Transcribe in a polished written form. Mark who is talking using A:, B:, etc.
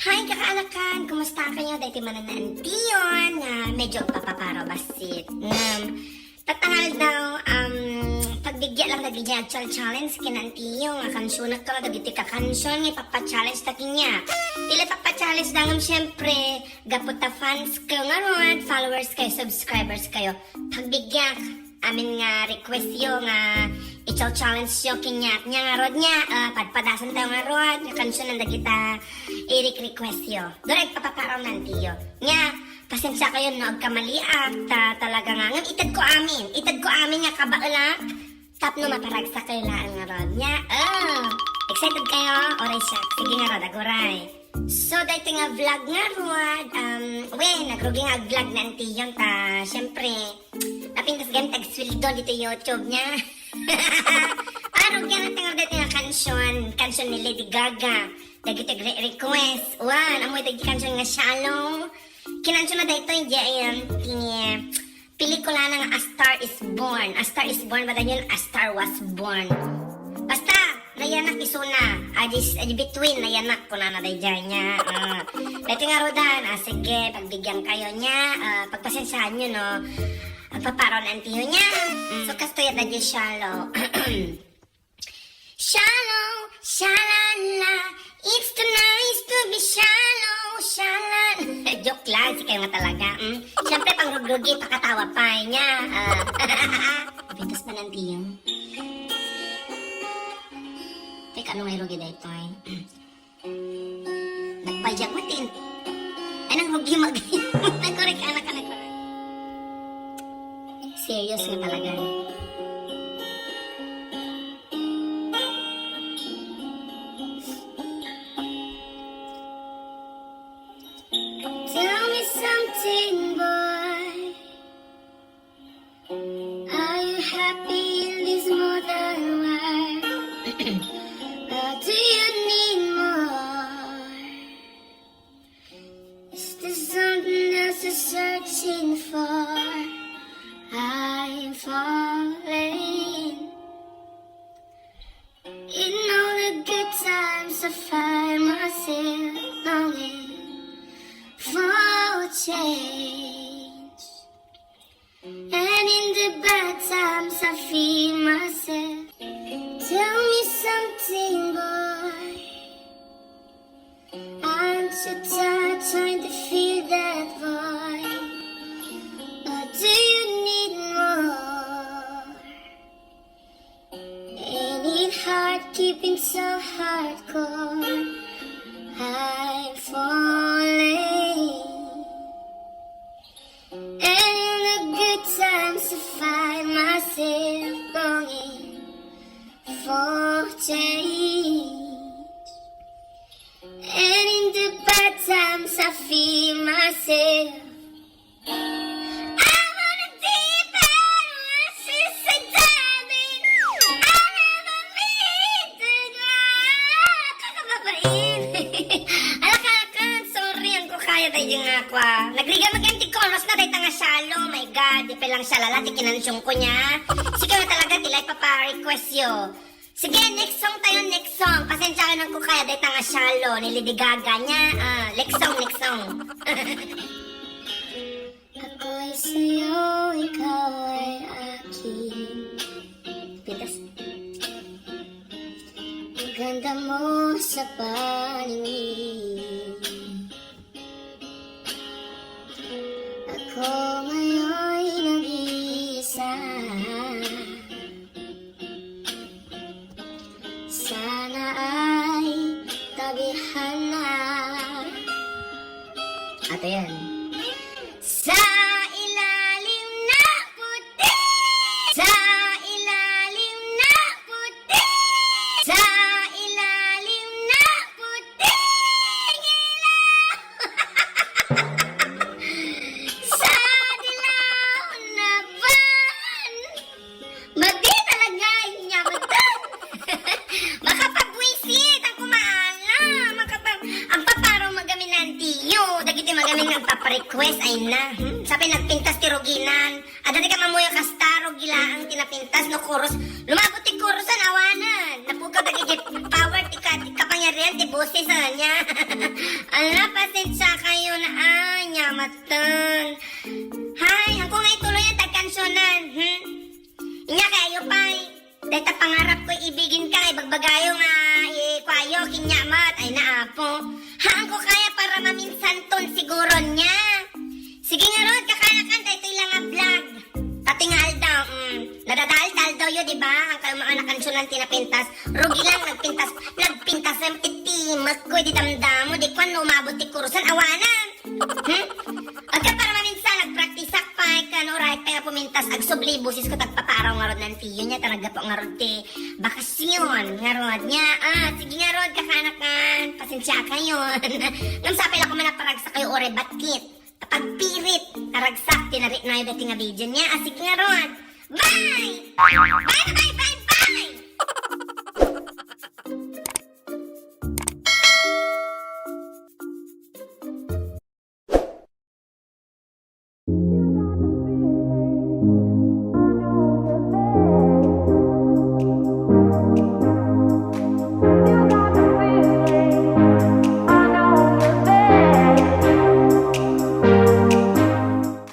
A: Hi kakaalakan! Kumusta kayo? Dahil mananaan tiyon nga medyo papaparo basit. Tatangal daw, pagbigya lang nagiging actual challenge kinantiyo nga kansunak ka dagiti ka kansyon nga ipapachallenge ta kinya. Dili papachallenge dangam syempre gapot ta fans kayo nga ron, followers kayo, subscribers kayo. Pagbigya amin nga request yo nga ikaw challenge yo kinya nga rod nya padpadasan tayo nga rod nga kansyon nanda kita i-request yo. Direct papaparaw nantiyo. Nga pasensya kayo no agkamaliak talaga nga itad ko amin nga kabaulak tapno maparagsa kayo laan nga rod nya. Excited kayo? Oray siya. Sige nga rod aguray. So dahil nga vlog nga rod nagrugi nga vlog na antiyon ta syempre napintas ganit tagswildo dito YouTube nya. Arog yan natin nga dito nga kansyon ni Lady Gaga dagiti request amoy dagiti kansyon nga Shallow kinansyon na dito yung pelikula na nga A Star is Born. A Star is Born ba yun? A Star was Born. Basta nayanak isuna adi between nayanak ko na naday dyan niya. Dito nga rodan sige pagbigyan kayo niya pagpasensyahan nyo no pagpaparon ang tiyo niya. So kastoy at adi Shallow. Shallow, shalala, it's too nice to be shallow, shalala. Joke lang, si kayo nga talaga. Siyempre, pang rugrugi, pakatawa pa niya. Pintas pa ng tiyo. Teka, ano ngay rugi dahito eh? Nagbayag matin. Ay, nang rugi nagkorek anak. Serious nga talaga. Tell me something, boy. Are you happy in this modern world? Or do you need more? Is there something else you're searching for? I'm falling. In all the good times I find myself longing for change, and in the bad times I feel myself. Tell me something, boy. Aren't you tired trying to fill that void? Or do you need more? Ain't it hard keeping so hardcore? I'm falling. And in the good times I find myself longing for change, and in the bad times I feel myself. I wanna deep end when she said diving. I never meet the ground. Kakababain. Alakakan, sorry ang ko kaya tayo nga kwa. Nagriga mag-empty chorus na tayo nga Shallow. My God, di pa lang siya lalati kinansyong ko niya. Sige nga talaga, tilay papa-request yo. Sige, next song tayo, next song. Pasensya ka nang ko kaya dahil nga Shallow ni Lady Gaga niya. Next song. Ako'y sa'yo, ikaw ay akin. Pitas. Ang ganda mo sa paningin. Ako ngayon'y nag-iisa. Sana ay tabihan na. Ato yan. Sa ilalim na puti, sa ilalim na puti, sa ilalim na puti, ilaw. Sa dilaw na ban, magdi talaga niya magdan. Makapagwisit ang kumaala, ang paparo magamin tiyo, dagiti magamin ng paparequest ay na. Sabi nagpintas ti Roginan, adati ka mamuya kastaro gila ang tinapintas no chorus, lumabot ti chorus ang awanan, napukaw dagiti power ti kapangyarihan yan, tibusis niya. Ala, pasensya kayo na anya, matan. Hay, ako nga ituloy ang tagkansyonan. Inya kayo pa'y. Dahil ta pangarap ko ibigin ka, ibagbagayo nga, ikwayo, kinyamat, ay naapo. Haan ko kaya para maminsan ton siguro niya. Sige nga Rod, kakanakan, dahil ito ilang nga vlog. Tatingal daw, nadadaldal daw yun, diba? Ang kayo mga nakansyonan tinapintas. Rugi lang, nagpintas ng itimat ko, di damdamo, di kwan, umabot di kurusan, awanan. Agka para maminsan, nagpraktisak pa, kan oray, kaya pumintas, agsubli, busis ko tagpaparaw nga Rod ng tiyo niya, talaga po nga Rod, bakasyon, nga Rod niya. Sige nga Rod, kakanakan, pasensya kayo. Namsapil ako manaparagsa kayo, oray, batkit. Pagpirit, karagsak, tinarik na yung dating nga video niya. Sige nga Rod. Bye! Bye!